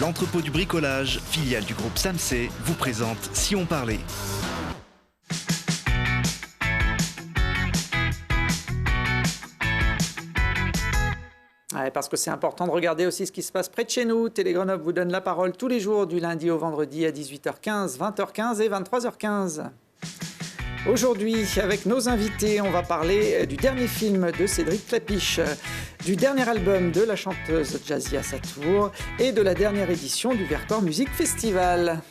L'entrepôt du bricolage, filiale du groupe Samsé, vous présente Si on parlait. Ouais, parce que c'est important de regarder aussi ce qui se passe près de chez nous. Télé Grenoble vous donne la parole tous les jours du lundi au vendredi à 18h15, 20h15 et 23h15. Aujourd'hui, avec nos invités, on va parler du dernier film de Cédric Klapisch, du dernier album de la chanteuse Jazia Satour et de la dernière édition du Vercors Music Festival.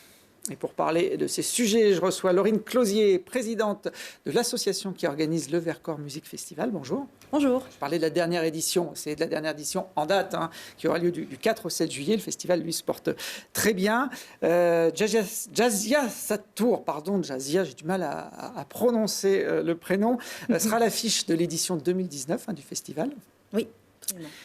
Et pour parler de ces sujets, je reçois Laurine Closier, présidente de l'association qui organise le Vercors Music Festival. Bonjour. Bonjour. Je parlais de la dernière édition, c'est de la dernière édition en date, qui aura lieu du 4 au 7 juillet. Le festival, lui, se porte très bien. Jazia Satour, pardon, Jazia, j'ai du mal à prononcer le prénom, sera à l'affiche de l'édition 2019 du festival. Oui.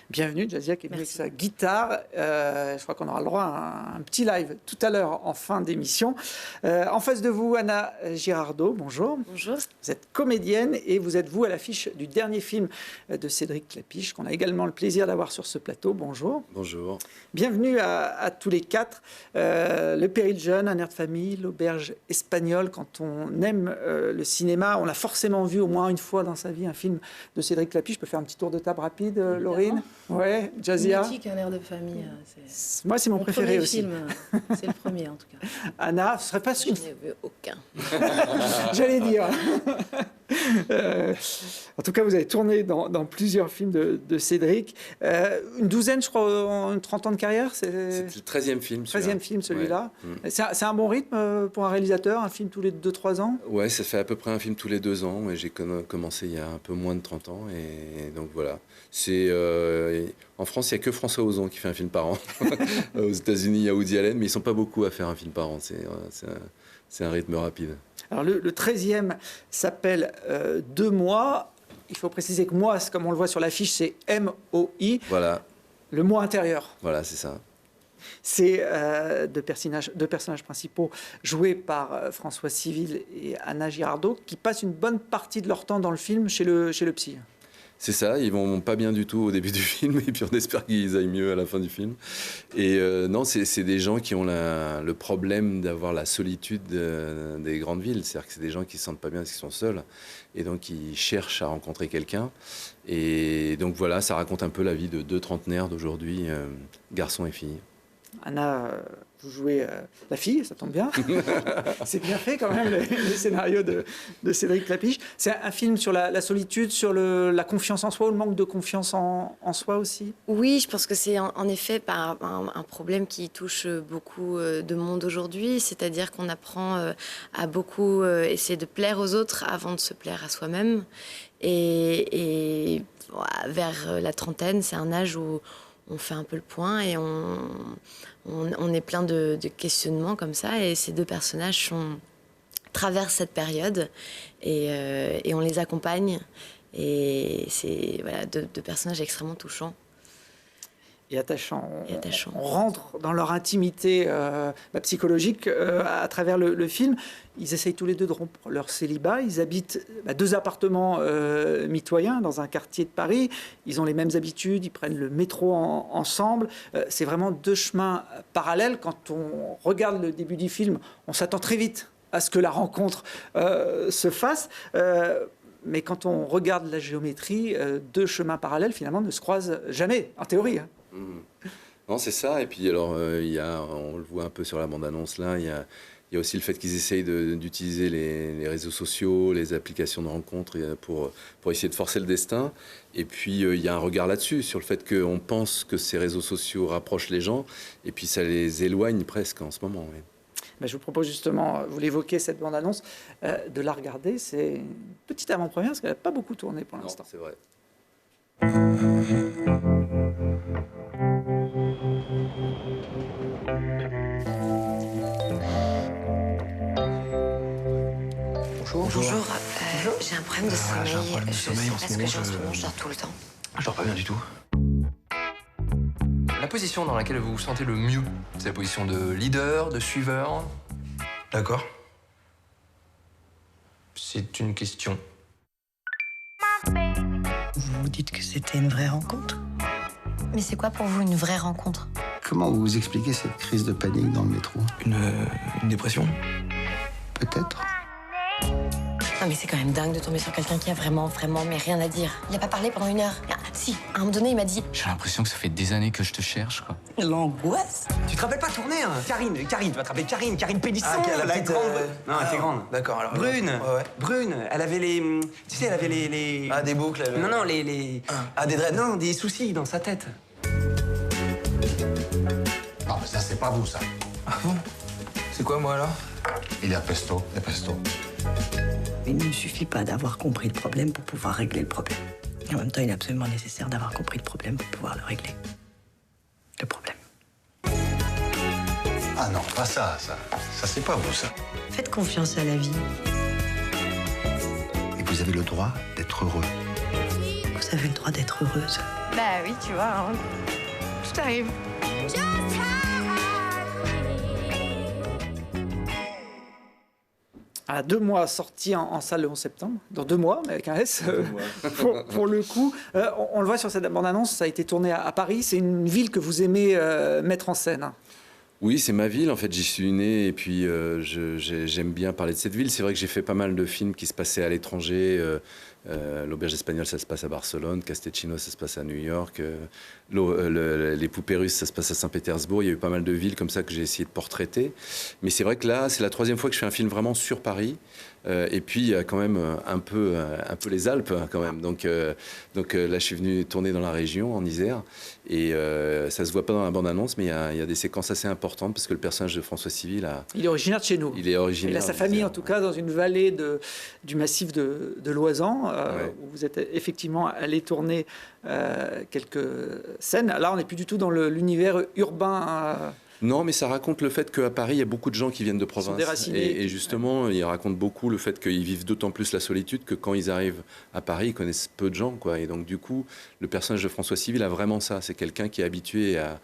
Bienvenue, Jazia, qui est venue avec sa guitare. Je crois qu'on aura le droit à un petit live tout à l'heure en fin d'émission. En face de vous, Anna Girardot, bonjour. Bonjour. Vous êtes comédienne et vous êtes, vous, à l'affiche du dernier film de Cédric Klapisch, qu'on a également le plaisir d'avoir sur ce plateau. Bonjour. Bonjour. Bienvenue à tous les quatre. Le péril jeune, un air de famille, l'auberge espagnole. Quand on aime le cinéma, on a forcément vu au moins une fois dans sa vie un film de Cédric Klapisch. Je peux faire un petit tour de table rapide, Laurine? Ouais, Jazia. Mythique, un air de famille. Moi, c'est mon préféré aussi. Film, c'est le premier en tout cas. Anna, ce serait pas Je n'ai vu aucun. J'allais dire. En tout cas, vous avez tourné dans plusieurs films de Cédric. Une douzaine, je crois, en 30 ans de carrière. C'est le 13e film. 13e film, celui-là. Ouais. C'est un bon rythme pour un réalisateur, un film tous les 2-3 ans? Ouais, ça fait à peu près un film tous les 2 ans. J'ai commencé il y a un peu moins de 30 ans. Et donc voilà. En France, il n'y a que François Ozon qui fait un film par an. Aux États-Unis, il y a Woody Allen, mais ils ne sont pas beaucoup à faire un film par an. C'est un rythme rapide. Alors le 13e s'appelle 2 mois. Il faut préciser que moi, comme on le voit sur l'affiche, c'est M-O-I. Voilà. Le mois intérieur. Voilà, c'est ça. C'est deux personnages principaux joués par François Civil et Anna Girardot qui passent une bonne partie de leur temps dans le film chez le psy. C'est ça, ils vont pas bien du tout au début du film et puis on espère qu'ils aillent mieux à la fin du film. Et non, c'est des gens qui ont le problème d'avoir la solitude des grandes villes. C'est-à-dire que c'est des gens qui se sentent pas bien parce qu'ils sont seuls et donc ils cherchent à rencontrer quelqu'un. Et donc voilà, ça raconte un peu la vie de 2 trentenaires d'aujourd'hui, garçons et filles. Anna, vous jouez la fille, ça tombe bien. C'est bien fait quand même, le scénario de Cédric Klapisch. C'est un film sur la solitude, sur la confiance en soi ou le manque de confiance en soi aussi? Oui, je pense que c'est en effet un problème qui touche beaucoup de monde aujourd'hui. C'est-à-dire qu'on apprend à beaucoup essayer de plaire aux autres avant de se plaire à soi-même. Et vers la trentaine, c'est un âge où on fait un peu le point et on est plein de questionnements comme ça. Et ces 2 personnages traversent cette période et on les accompagne. Et c'est voilà, 2 personnages extrêmement touchants. Et attachant. On rentre dans leur intimité psychologique à travers le film. Ils essayent tous les 2 de rompre leur célibat. Ils habitent 2 appartements mitoyens dans un quartier de Paris. Ils ont les mêmes habitudes, ils prennent le métro ensemble. C'est vraiment 2 chemins parallèles. Quand on regarde le début du film, on s'attend très vite à ce que la rencontre se fasse. Mais quand on regarde la géométrie, 2 chemins parallèles, finalement, ne se croisent jamais, en théorie. Non, c'est ça. Et puis, alors, on le voit un peu sur la bande-annonce, là, il y a aussi le fait qu'ils essayent d'utiliser les réseaux sociaux, les applications de rencontres pour essayer de forcer le destin. Et puis, il y a un regard là-dessus, sur le fait qu'on pense que ces réseaux sociaux rapprochent les gens, et puis ça les éloigne presque en ce moment. Oui. Je vous propose justement, vous l'évoquez, cette bande-annonce, de la regarder. C'est une petite avant-première, parce qu'elle n'a pas beaucoup tourné pour l'instant. C'est vrai. Bonjour. J'ai un problème de sommeil. J'ai un problème de sommeil en ce moment. Je dors tout le temps. Je dors pas bien du tout. La position dans laquelle vous vous sentez le mieux, c'est la position de leader, de suiveur. D'accord. C'est une question. Vous dites que c'était une vraie rencontre? Mais c'est quoi pour vous une vraie rencontre? Comment vous expliquez cette crise de panique dans le métro? Une dépression? Peut-être. Non mais c'est quand même dingue de tomber sur quelqu'un qui a vraiment mais rien à dire. Il a pas parlé pendant 1 heure. Ah, si, à un moment donné, il m'a dit... J'ai l'impression que ça fait des années que je te cherche, quoi. L'angoisse. Tu te rappelles pas tourner, hein? Karine, tu vas te rappeler Karine Pélisson. Ah, la la petite, grande. Non, elle était grande. D'accord, alors. Brune. Ouais. Brune. Elle avait les. Tu sais, elle avait les. Ah, des boucles. Non, les. Ah, des dreads. Non, des soucis dans sa tête. Non, mais ça, c'est pas vous, ça. Ah bon? C'est quoi, moi, alors? Il y a pesto, Il ne suffit pas d'avoir compris le problème pour pouvoir régler le problème. Et en même temps, il est absolument nécessaire d'avoir compris le problème pour pouvoir le régler. Le problème. Ah non, pas ça. Ça, c'est pas vous, ça. Faites confiance à la vie. Et vous avez le droit d'être heureux. Vous avez le droit d'être heureuse. Bah oui, tu vois, hein. Tout arrive. À 2 mois, sorti en salle le 11 septembre, dans 2 mois, mais avec un S, pour le coup. On le voit sur cette bande-annonce, ça a été tourné à Paris. C'est une ville que vous aimez mettre en scène. Oui, c'est ma ville, en fait, j'y suis né et puis j'aime bien parler de cette ville. C'est vrai que j'ai fait pas mal de films qui se passaient à l'étranger. L'Auberge espagnole, ça se passe à Barcelone. Castechino, ça se passe à New York. Les Poupées russes, ça se passe à Saint-Pétersbourg. Il y a eu pas mal de villes comme ça que j'ai essayé de portraiter. Mais c'est vrai que là, c'est la 3e fois que je fais un film vraiment sur Paris. Et puis, il y a quand même un peu les Alpes, quand même. Donc là, je suis venu tourner dans la région, en Isère. Et ça se voit pas dans la bande-annonce, mais il y a des séquences assez importantes parce que le personnage de François Civil il est originaire de chez nous. Il est originaire. Il a sa famille, en tout cas, dans une vallée du massif de Loisan, où vous êtes effectivement allé tourner quelques scènes. Là, on n'est plus du tout dans l'univers urbain. Non, mais ça raconte le fait qu'à Paris, il y a beaucoup de gens qui viennent de province. Ils sont déracinés. Et justement, il raconte beaucoup le fait qu'ils vivent d'autant plus la solitude que quand ils arrivent à Paris, ils connaissent peu de gens, quoi. Et donc, du coup, le personnage de François Civil a vraiment ça. C'est quelqu'un qui est habitué à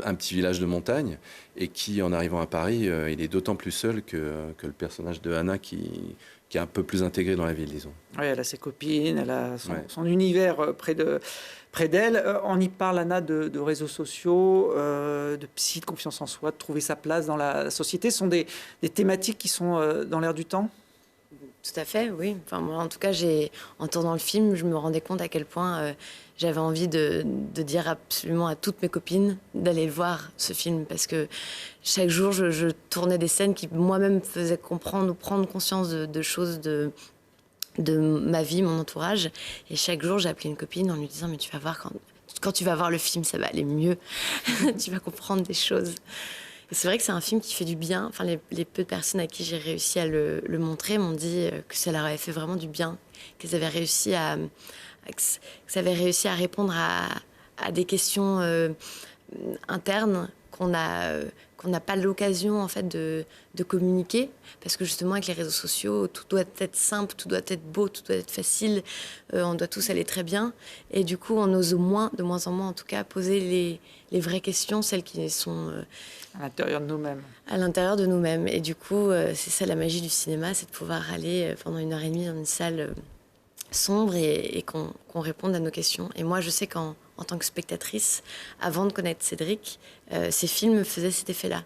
un petit village de montagne et qui, en arrivant à Paris, il est d'autant plus seul que le personnage de Anna qui est un peu plus intégré dans la ville, disons. Oui, elle a ses copines, elle a son univers près d'elle. On y parle, Anna, de réseaux sociaux, de psy, de confiance en soi, de trouver sa place dans la société. Ce sont des thématiques qui sont dans l'air du temps? Tout à fait, oui. Enfin, moi, en tout cas, en tournant le film, je me rendais compte à quel point j'avais envie de dire absolument à toutes mes copines d'aller voir ce film. Parce que chaque jour, je tournais des scènes qui moi-même faisaient comprendre ou prendre conscience de choses de ma vie, mon entourage. Et chaque jour, j'ai appelé une copine en lui disant « Mais tu vas voir, quand tu vas voir le film, ça va aller mieux. Tu vas comprendre des choses. » Et c'est vrai que c'est un film qui fait du bien. Enfin, les peu de personnes à qui j'ai réussi à le montrer m'ont dit que ça leur avait fait vraiment du bien, qu'elles avaient réussi à répondre à des questions internes qu'on n'a pas l'occasion en fait de communiquer, parce que justement avec les réseaux sociaux tout doit être simple, tout doit être beau, tout doit être facile, on doit tous aller très bien, et du coup on ose de moins en moins en tout cas poser les vraies questions, celles qui sont à l'intérieur de nous-mêmes. À l'intérieur de nous-mêmes. Et du coup c'est ça la magie du cinéma, c'est de pouvoir aller pendant 1h30 dans une salle sombre et qu'on réponde à nos questions. Et moi je sais qu'en tant que spectatrice, avant de connaître Cédric, ces films faisaient cet effet-là.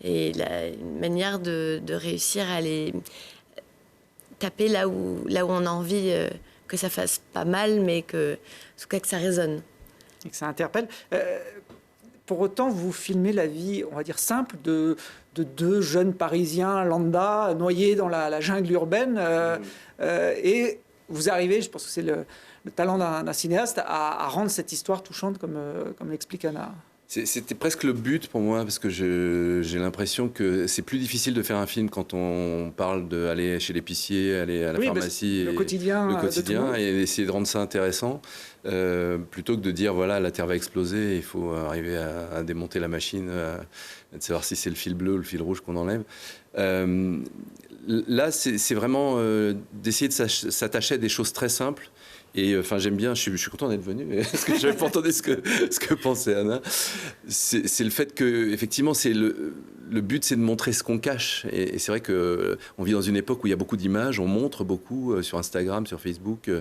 Et une manière de réussir à aller taper là où on a envie que ça fasse pas mal, mais en tout cas que ça résonne. Et que ça interpelle. Pour autant, vous filmez la vie, on va dire, simple de 2 jeunes Parisiens lambda noyés dans la jungle urbaine. Et vous arrivez, je pense que c'est le talent d'un cinéaste, à rendre cette histoire touchante, comme l'explique Anna. C'était presque le but pour moi, parce que j'ai l'impression que c'est plus difficile de faire un film quand on parle d'aller chez l'épicier, aller à la pharmacie. Le quotidien et essayer de rendre ça intéressant, plutôt que de dire, voilà, la Terre va exploser, il faut arriver à démonter la machine, de savoir si c'est le fil bleu ou le fil rouge qu'on enlève. Là, c'est vraiment d'essayer de s'attacher à des choses très simples. Et enfin, j'aime bien, je suis content d'être venu, parce que je n'avais pas entendu ce que pensait Anna. C'est le fait que, effectivement, c'est le but, c'est de montrer ce qu'on cache. Et c'est vrai qu'on vit dans une époque où il y a beaucoup d'images, on montre beaucoup sur Instagram, sur Facebook,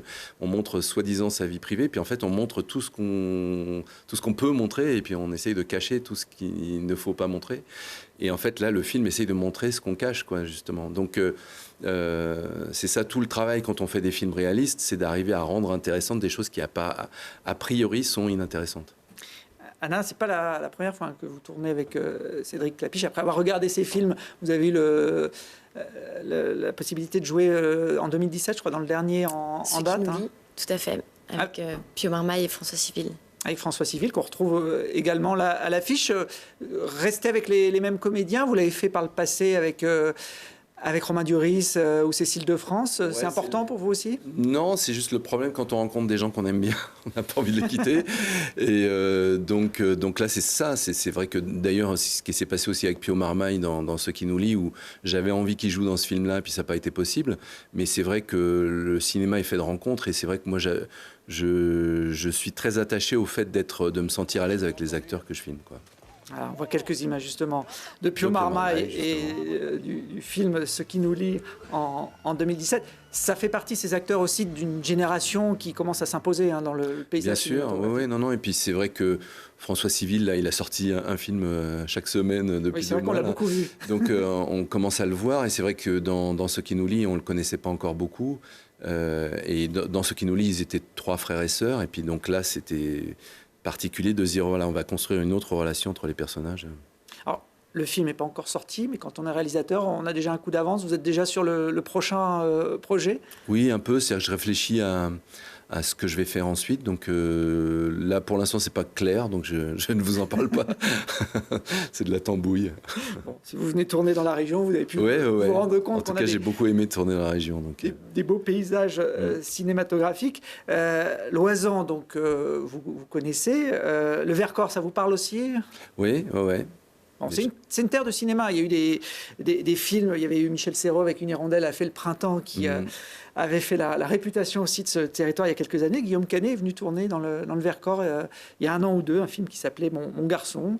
on montre soi-disant sa vie privée, puis en fait, on montre tout ce qu'on peut montrer, et puis on essaye de cacher tout ce qu'il ne faut pas montrer. Et en fait, là, le film essaye de montrer ce qu'on cache, quoi, justement. Donc, c'est ça tout le travail quand on fait des films réalistes, c'est d'arriver à rendre intéressantes des choses qui, a priori, sont inintéressantes. Anna, c'est pas la première fois que vous tournez avec Cédric Clapiche. Après avoir regardé ces films, vous avez eu la possibilité de jouer en 2017, je crois, dans le dernier en date. Hein. Tout à fait, avec Pio Marmaille et François Civil. Avec François Civil, qu'on retrouve également là, à l'affiche. Restez avec les mêmes comédiens. Vous l'avez fait par le passé avec Romain Duris ou Cécile de France. Ouais, c'est important pour vous aussi? Non, c'est juste le problème quand on rencontre des gens qu'on aime bien. On n'a pas envie de les quitter. Et donc là, c'est ça. C'est vrai que d'ailleurs, c'est ce qui s'est passé aussi avec Pio Marmaille dans Ce qui nous lie, où j'avais envie qu'il joue dans ce film-là, puis ça n'a pas été possible. Mais c'est vrai que le cinéma est fait de rencontres. Et c'est vrai que moi, je suis très attaché au fait de me sentir à l'aise avec les acteurs que je filme, quoi. Alors, on voit quelques images justement de Pio Marmaille et du film Ce qui nous lie en 2017. Ça fait partie, ces acteurs aussi, d'une génération qui commence à s'imposer dans le paysage. Bien sûr, oui, non. Et puis c'est vrai que François Civil, là, il a sorti un film chaque semaine depuis 2 mois. C'est vrai qu'on l'a beaucoup vu. Donc on commence à le voir, et c'est vrai que dans Ce qui nous lie, on ne le connaissait pas encore beaucoup. Et dans Ce qui nous lie, ils étaient 3 frères et sœurs. Et puis donc là, c'était particulier de se dire, voilà, on va construire une autre relation entre les personnages. Alors, le film n'est pas encore sorti, mais quand on est réalisateur, on a déjà un coup d'avance. Vous êtes déjà sur le prochain projet? Oui, un peu. C'est-à-dire que je réfléchis à ce que je vais faire ensuite. Donc là, pour l'instant, c'est pas clair, donc je ne vous en parle pas. C'est de la tambouille. Bon, si vous venez tourner dans la région, vous avez pu vous rendre compte. En tout cas, j'ai beaucoup aimé tourner dans la région. Donc, des beaux paysages cinématographiques. L'Oisan, donc vous connaissez. Le Vercors, ça vous parle aussi? Oui. Bon, c'est une terre de cinéma. Il y a eu des films. Il y avait eu Michel Serrault avec Une hirondelle a fait Le Printemps, qui avait fait la réputation aussi de ce territoire il y a quelques années. Guillaume Canet est venu tourner dans le Vercors il y a 1 an ou 2, un film qui s'appelait Mon garçon.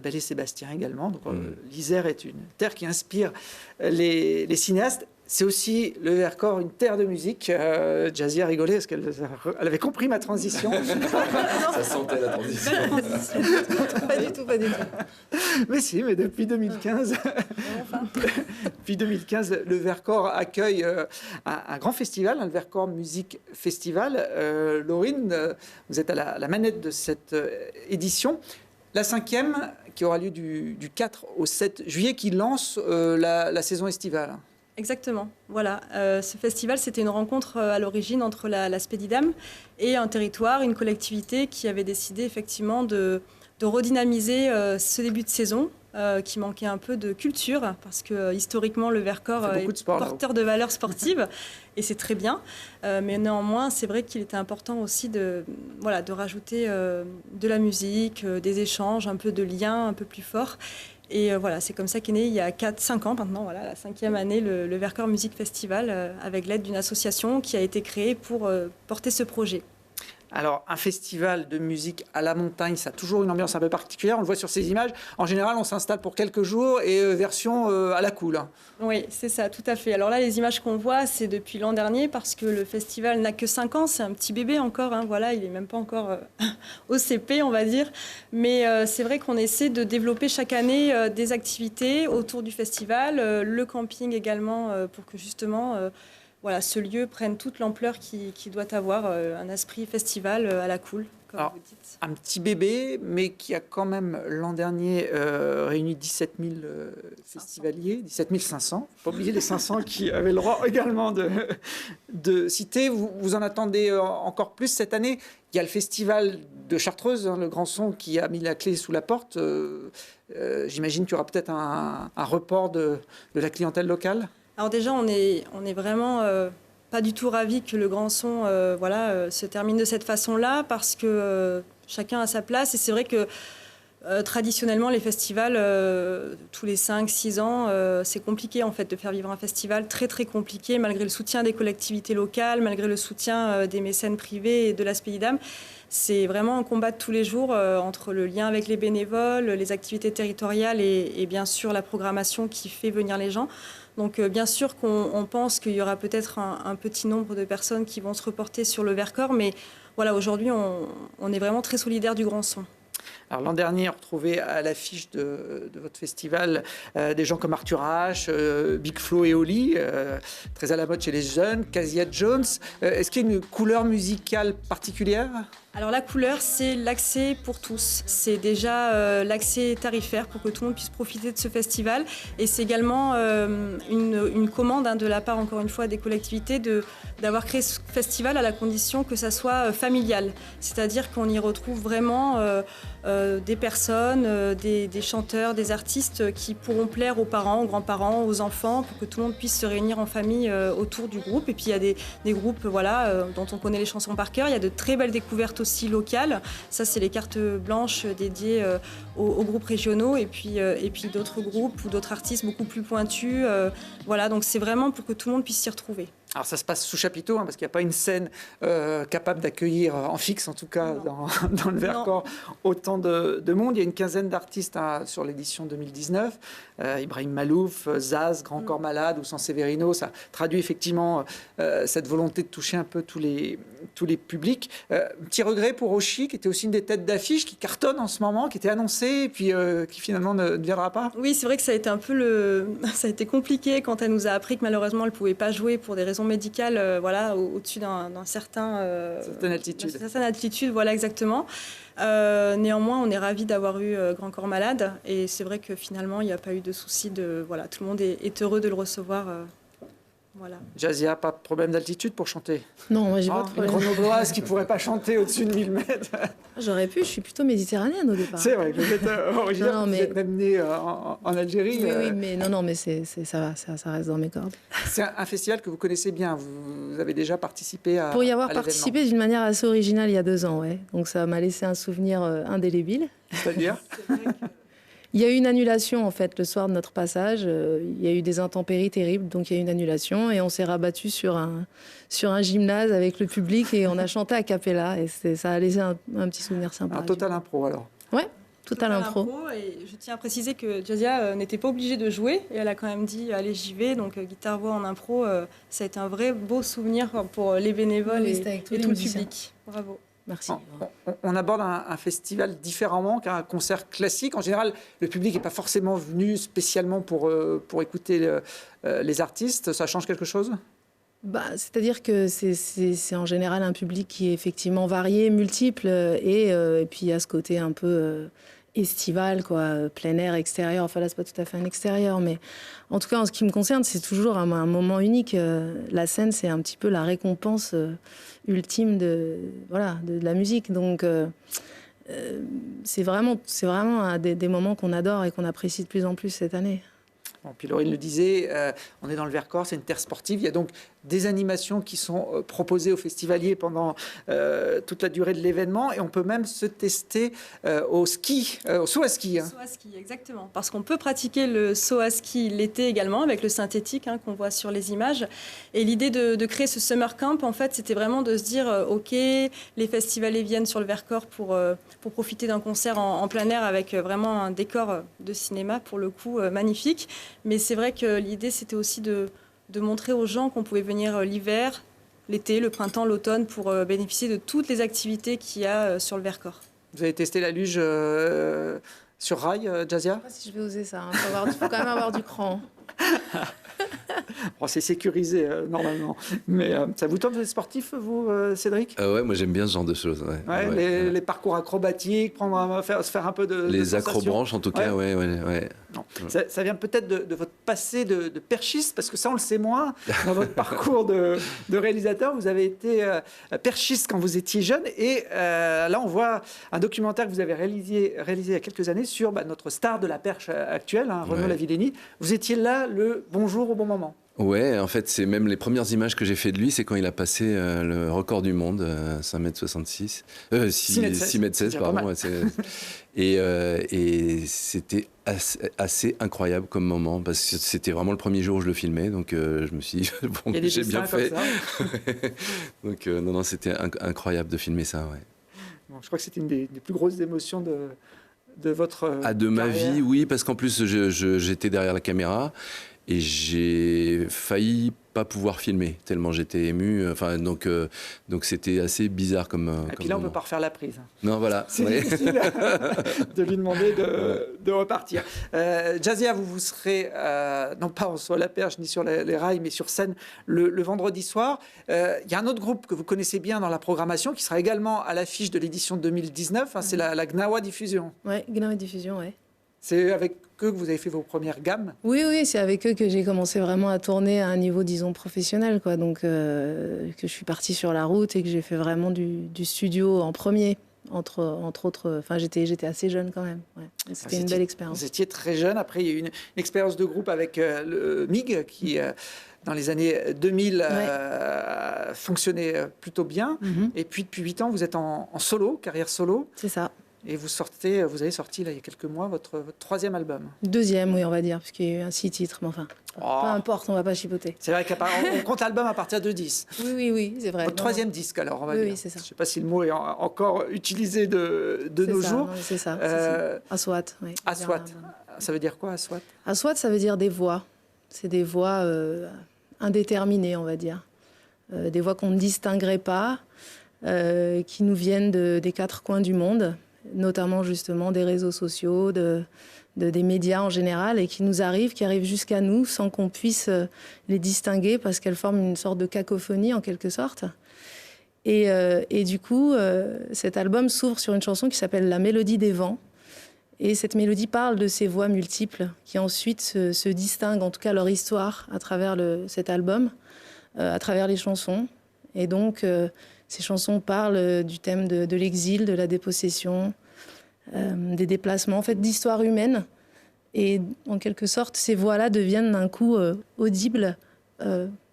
Belle et Sébastien également. Donc, l'Isère est une terre qui inspire les cinéastes. C'est aussi le Vercors, une terre de musique. Jazzy a rigolé parce qu'elle avait compris ma transition. Ça sentait la transition. Pas du tout. Mais depuis 2015, depuis 2015, le Vercors accueille un grand festival, le Vercors Music Festival. Laurine, vous êtes à la manette de cette édition. La 5e, qui aura lieu du 4 au 7 juillet, qui lance la saison estivale. Exactement, voilà. Ce festival, c'était une rencontre à l'origine entre la Spédidam et un territoire, une collectivité qui avait décidé effectivement de redynamiser ce début de saison qui manquait un peu de culture, parce que historiquement, le Vercors est porteur de valeurs sportives, et c'est très bien. Mais néanmoins, c'est vrai qu'il était important aussi de rajouter de la musique, des échanges, un peu de liens un peu plus forts. Et voilà, c'est comme ça qu'est né, il y a 4-5 ans maintenant, voilà, la 5e année, le Vercors Music Festival, avec l'aide d'une association qui a été créée pour porter ce projet. Alors, un festival de musique à la montagne, ça a toujours une ambiance un peu particulière. On le voit sur ces images. En général, on s'installe pour quelques jours et version à la cool. Oui, c'est ça, tout à fait. Alors là, les images qu'on voit, c'est depuis l'an dernier, parce que le festival n'a que 5 ans. C'est un petit bébé encore. Voilà, il n'est même pas encore au CP, on va dire. Mais c'est vrai qu'on essaie de développer chaque année des activités autour du festival. Le camping également, pour que justement... ce lieu prenne toute l'ampleur qu'il doit avoir, un esprit festival à la cool, comme vous dites. Un petit bébé, mais qui a quand même, l'an dernier, réuni 17 000 festivaliers, 17 500. Pas oublier les 500 qui avaient le droit également de citer. Vous en attendez encore plus cette année. Il y a le festival de Chartreuse, le Grand Son, qui a mis la clé sous la porte. J'imagine qu'il y aura peut-être un report de la clientèle locale. Alors déjà, on est vraiment pas du tout ravis que le Grand Son se termine de cette façon-là, parce que chacun a sa place. Et c'est vrai que Traditionnellement, les festivals, tous les 5-6 ans, c'est compliqué en fait de faire vivre un festival, très très compliqué, malgré le soutien des collectivités locales, malgré le soutien des mécènes privés et de l'Aspédidam. C'est vraiment un combat de tous les jours entre le lien avec les bénévoles, les activités territoriales et bien sûr la programmation qui fait venir les gens. Donc bien sûr qu'on pense qu'il y aura peut-être un petit nombre de personnes qui vont se reporter sur le Vercors, mais voilà, aujourd'hui on est vraiment très solidaires du Grand Son. Alors l'an dernier, on retrouvait à l'affiche de votre festival des gens comme Arthur H, Big Flo et Oli, très à la mode chez les jeunes, Kezia Jones. Est-ce qu'il y a une couleur musicale particulière ? Alors la couleur, c'est l'accès pour tous. C'est déjà l'accès tarifaire pour que tout le monde puisse profiter de ce festival. Et c'est également une commande de la part, encore une fois, des collectivités d'avoir créé ce festival à la condition que ça soit familial. C'est-à-dire qu'on y retrouve vraiment des personnes, des chanteurs, des artistes qui pourront plaire aux parents, aux grands-parents, aux enfants, pour que tout le monde puisse se réunir en famille autour du groupe. Et puis il y a des groupes dont on connaît les chansons par cœur. Il y a de très belles découvertes aussi locales. Ça, c'est les cartes blanches dédiées aux groupes régionaux et puis d'autres groupes ou d'autres artistes beaucoup plus pointus. Voilà, donc c'est vraiment pour que tout le monde puisse s'y retrouver. Alors ça se passe sous chapiteau, parce qu'il n'y a pas une scène capable d'accueillir, en fixe en tout cas, dans le Vercors, autant de monde. Il y a une quinzaine d'artistes sur l'édition 2019. Ibrahim Malouf, Zaz, Grand Corps Malade ou San Severino. Ça traduit effectivement cette volonté de toucher un peu tous les publics. Petit regret pour Oshi, qui était aussi une des têtes d'affiche, qui cartonne en ce moment, qui était annoncée et puis qui finalement ne viendra pas. Oui, c'est vrai que ça a été un peu ça a été compliqué quand elle nous a appris que malheureusement elle ne pouvait pas jouer pour des raisons médicales, au-dessus d'un certaine altitude, voilà exactement. Néanmoins, on est ravis d'avoir eu Grand Corps Malade et c'est vrai que finalement il n'y a pas eu de souci tout le monde est heureux de le recevoir. Voilà. Jazia, pas de problème d'altitude pour chanter? Non, moi j'ai pas de problème. Une grenobloise qui pourrait pas chanter au-dessus de 1000 mètres. J'aurais pu, je suis plutôt méditerranéenne au départ. C'est vrai que vous êtes originaire, vous êtes même née en Algérie. Oui, mais ça va, ça reste dans mes cordes. C'est un festival que vous connaissez bien, vous avez déjà participé à Pour y avoir participé d'une manière assez originale il y a 2 ans, ouais. Donc ça m'a laissé un souvenir indélébile. C'est-à-dire Il y a eu une annulation, en fait, le soir de notre passage. Il y a eu des intempéries terribles, donc il y a eu une annulation. Et on s'est rabattu sur un gymnase avec le public et on a chanté a cappella. Et ça a laissé un petit souvenir sympa. Un total impro, alors. Ouais, total impro. Et je tiens à préciser que Jazia n'était pas obligée de jouer. Et elle a quand même dit, allez, j'y vais. Donc guitare-voix en impro, ça a été un vrai beau souvenir pour les bénévoles et tout le public. Bravo. Merci. On aborde un festival différemment qu'un concert classique. En général, le public n'est pas forcément venu spécialement pour écouter les artistes. Ça change quelque chose ? C'est-à-dire que c'est en général un public qui est effectivement varié, multiple, et puis il y a ce côté un peu estival, quoi, plein air, extérieur. Enfin là, c'est pas tout à fait un extérieur, mais en tout cas, en ce qui me concerne, c'est toujours un moment unique. La scène, c'est un petit peu la récompense ultime de la musique. Donc, c'est vraiment des moments qu'on adore et qu'on apprécie de plus en plus cette année. Bon, puis Laurine le disait, on est dans le Vercors, c'est une terre sportive. Il y a donc des animations qui sont proposées aux festivaliers pendant toute la durée de l'événement. Et on peut même se tester au ski, au saut à ski. Saut à ski, exactement. Parce qu'on peut pratiquer le saut à ski l'été également, avec le synthétique qu'on voit sur les images. Et l'idée de créer ce summer camp, en fait, c'était vraiment de se dire, OK, les festivaliers viennent sur le Vercors pour profiter d'un concert en plein air avec vraiment un décor de cinéma, pour le coup, magnifique. Mais c'est vrai que l'idée, c'était aussi de montrer aux gens qu'on pouvait venir l'hiver, l'été, le printemps, l'automne, pour bénéficier de toutes les activités qu'il y a sur le Vercors. Vous avez testé la luge sur rail, Jazia ? Je ne sais pas si je vais oser ça. Il faut quand même avoir du cran. Bon, c'est sécurisé normalement. Mais ça vous tente, vous êtes sportif, vous, Cédric ? Ouais, moi j'aime bien ce genre de choses. Les parcours acrobatiques, se faire un peu de les acrobranches en tout cas, ouais. Non. Ça vient peut-être de votre passé de perchiste, parce que ça on le sait moins. Dans votre parcours de réalisateur, vous avez été perchiste quand vous étiez jeune. Et là on voit un documentaire que vous avez réalisé il y a quelques années sur notre star de la perche actuelle, Renaud Lavillenie. Vous étiez là le bonjour au bon moment. Ouais, en fait, c'est même les premières images que j'ai fait de lui, c'est quand il a passé le record du monde, 5,66 m. 6,16 m, pardon. Ouais, et c'était assez incroyable comme moment, parce que c'était vraiment le premier jour où je le filmais, donc je me suis dit, bon, j'ai bien fait. Donc, non, c'était incroyable de filmer ça, ouais. Bon, je crois que c'était une des plus grosses émotions de votre de ma carrière. vie, oui, parce qu'en plus, j'étais derrière la caméra. Et j'ai failli pas pouvoir filmer, tellement j'étais ému. Enfin, donc c'était assez bizarre comme. Et puis là, on ne peut pas refaire la prise. Non, voilà. C'est difficile de lui demander de repartir. Jazia, vous serez, non pas en soi à la perche ni sur les rails, mais sur scène le vendredi soir. Il y a un autre groupe que vous connaissez bien dans la programmation qui sera également à l'affiche de l'édition 2019. Hein, c'est la Gnawa Diffusion. Oui, Gnawa Diffusion, oui. C'est avec eux que vous avez fait vos premières gammes? Oui, c'est avec eux que j'ai commencé vraiment à tourner à un niveau, disons, professionnel, quoi. Donc, que je suis partie sur la route et que j'ai fait vraiment du studio en premier, entre autres. Enfin, j'étais assez jeune quand même. Ouais. C'était une belle expérience. Vous étiez très jeune. Après, il y a eu une expérience de groupe avec le MIG qui... dans les années 2000, fonctionnait plutôt bien. Et puis, depuis 8 ans, vous êtes en solo, carrière solo. C'est ça. Et vous avez sorti, là, il y a quelques mois, votre troisième album. Deuxième, oui, on va dire, puisqu'il y a eu un 6 titres, mais enfin, peu importe, on va pas chipoter. C'est vrai qu'on compte album à partir de 10. Oui, c'est vrai. Votre troisième disque, alors, on va dire. Oui, c'est ça. Je ne sais pas si le mot est encore utilisé de nos jours. Non, c'est ça. Aswat, oui. Aswat. Ça veut dire quoi, Aswat? Aswat, ça veut dire des voix. C'est des voix indéterminées, on va dire. Des voix qu'on ne distinguerait pas, qui nous viennent des 4 coins du monde, notamment justement des réseaux sociaux, des médias en général, et qui arrivent jusqu'à nous sans qu'on puisse les distinguer parce qu'elles forment une sorte de cacophonie en quelque sorte. Et du coup, cet album s'ouvre sur une chanson qui s'appelle La Mélodie des vents. Et cette mélodie parle de ces voix multiples qui ensuite se distinguent, en tout cas leur histoire, à travers cet album, à travers les chansons. Et donc... ces chansons parlent du thème de l'exil, de la dépossession, des déplacements, en fait, d'histoire humaine. Et en quelque sorte, ces voix-là deviennent d'un coup audibles,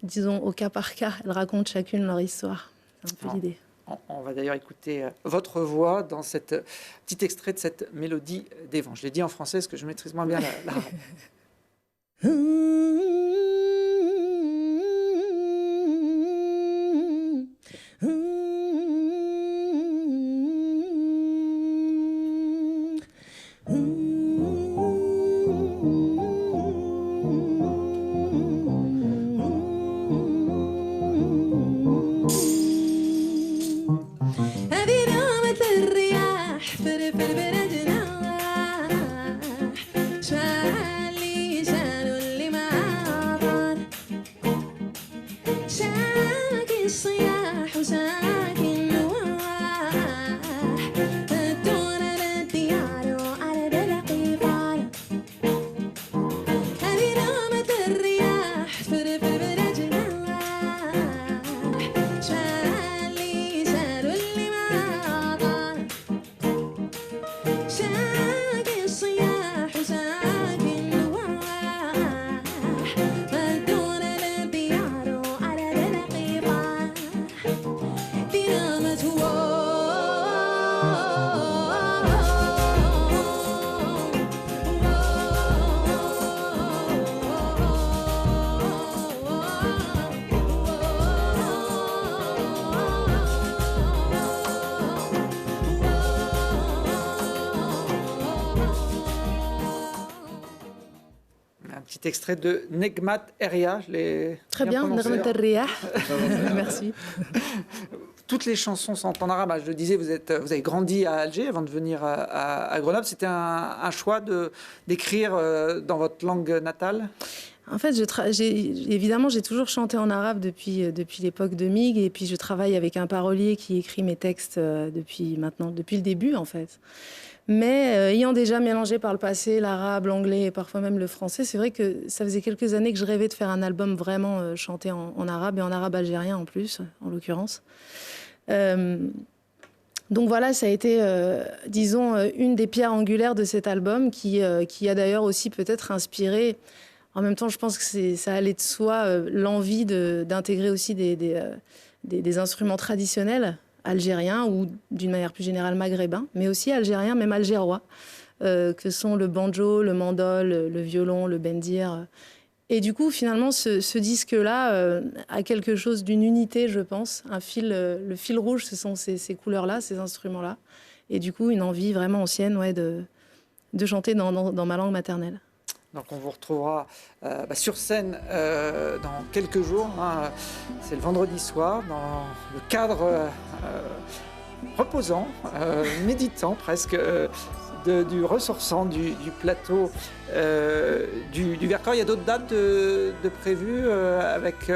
disons au cas par cas. Elles racontent chacune leur histoire. C'est un peu l'idée. On va d'ailleurs écouter votre voix dans cet petit extrait de cette Mélodie des vents. Je l'ai dit en français parce que je maîtrise moins bien l'arabe. Extrait de Negmat Eria. Très bien, Negmat Eria. Merci. Toutes les chansons sont en arabe. Je le disais, vous avez grandi à Alger avant de venir à Grenoble. C'était un choix d'écrire dans votre langue natale? En fait, évidemment, j'ai toujours chanté en arabe depuis l'époque de MIG, et puis je travaille avec un parolier qui écrit mes textes depuis le début, en fait. Mais ayant déjà mélangé par le passé l'arabe, l'anglais et parfois même le français, c'est vrai que ça faisait quelques années que je rêvais de faire un album vraiment chanté en arabe, et en arabe algérien en plus, en l'occurrence. Donc voilà, ça a été, disons, une des pierres angulaires de cet album qui a d'ailleurs aussi peut-être inspiré... En même temps, je pense que ça allait de soi, l'envie d'intégrer aussi des instruments traditionnels algériens ou d'une manière plus générale maghrébins, mais aussi algériens, même algérois, que sont le banjo, le mandol, le violon, le bendir. Et du coup, finalement, ce disque-là a quelque chose d'une unité, je pense. Le fil rouge, ce sont ces couleurs-là, ces instruments-là. Et du coup, une envie vraiment ancienne de chanter dans ma langue maternelle. Donc on vous retrouvera sur scène dans quelques jours. Hein. C'est le vendredi soir, dans le cadre reposant, méditant presque, du ressortissant du plateau du Vercors. Il y a d'autres dates de prévues avec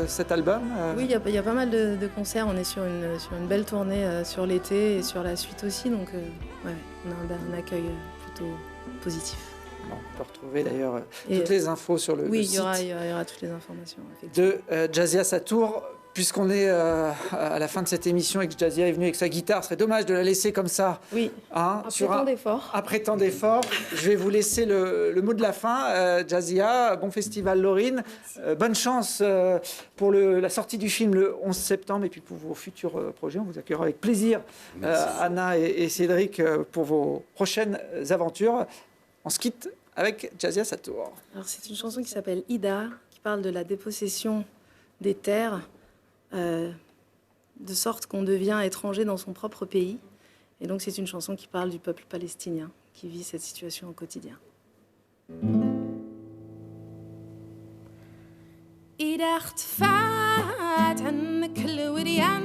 cet album Oui, il y a pas mal de concerts. On est sur une belle tournée sur l'été et sur la suite aussi. Donc on a un accueil plutôt positif. On peut retrouver d'ailleurs toutes les infos sur le site. Oui, il y aura toutes les informations. De Jazia Satour. Puisqu'on est à la fin de cette émission et que Jazia est venue avec sa guitare, ce serait dommage de la laisser comme ça. Oui, après tant d'efforts. Je vais vous laisser le mot de la fin. Jazia, bon festival Laurine. Bonne chance pour la sortie du film le 11 septembre et puis pour vos futurs projets. On vous accueillera avec plaisir, Anna et Cédric, pour vos prochaines aventures. On se quitte avec Jazia Satour. Alors, c'est une chanson qui s'appelle Ida, qui parle de la dépossession des terres, de sorte qu'on devient étranger dans son propre pays. Et donc, c'est une chanson qui parle du peuple palestinien qui vit cette situation au quotidien. إذا اختفت عنك الوريان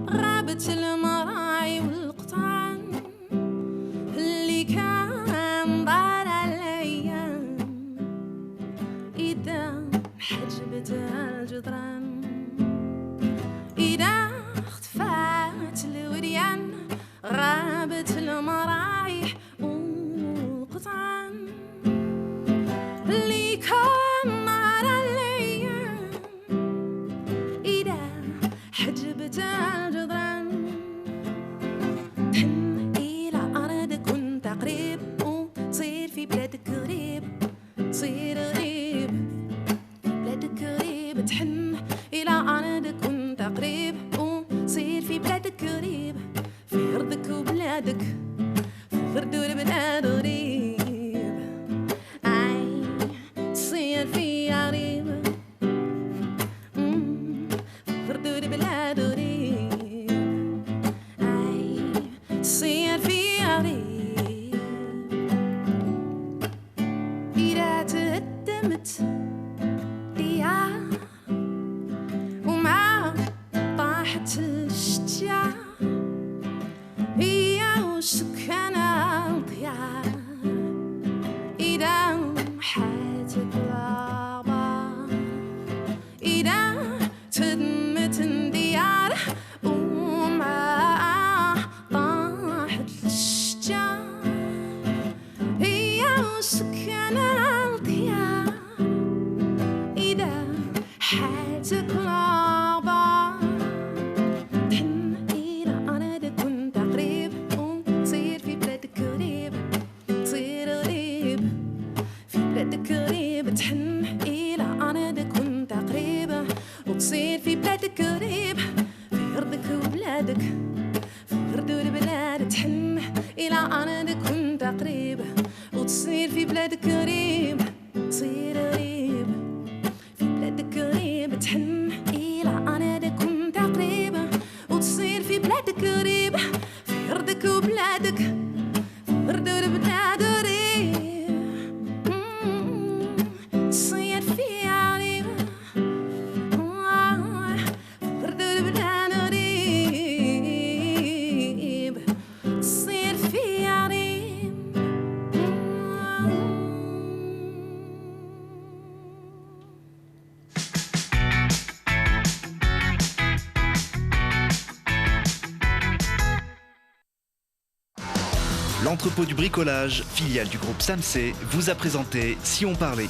غابت المراعي والقطعان اللي كان دار الأيام إذا حجبت الجدران إذا اختفت الوريان غابت المراعي والقطعان اللي كان دار الأيام إذا حجبت الجدران تحن إلى أرضك وانت قريب وتصير في بلادك غريب تصير غريب بلادك غريب تحن إلى أرضك وانت قريب وتصير في بلادك غريب في أرضك وبلادك في غردور بلاد غريب أي تصير في غريب في غردور بلاد غريب أي تصير في غريب إذا تهدمت ديار ومع طاحت الشجار هي وسكانها الضياع إذا حياتك الأخبار إذا تهدمت ديار ومع طاحت الشجار هي وسكانها الضياع إذا حياتك الأخبار تحن إلى أرضك وانت قريب وتصير في بلادك غريب تصير غريب في بلادك غريب تحن إلى أرضك وانت قريب وتصير في بلادك غريب في أرضك وبلادك في غردور بلاد تحن إلى أرضك وانت قريب وتصير في بلادك غريب تصير غريب في بلادك غريب تحن إلى أرضك وانت قريب وتصير في بلادك غريب في أرضك وبلادك في غردور بلاد غريب تصير في غريب في غردور بلاد غريب تصير في غريب L'entrepôt du bricolage, filiale du groupe Samsé, vous a présenté Si on parlait.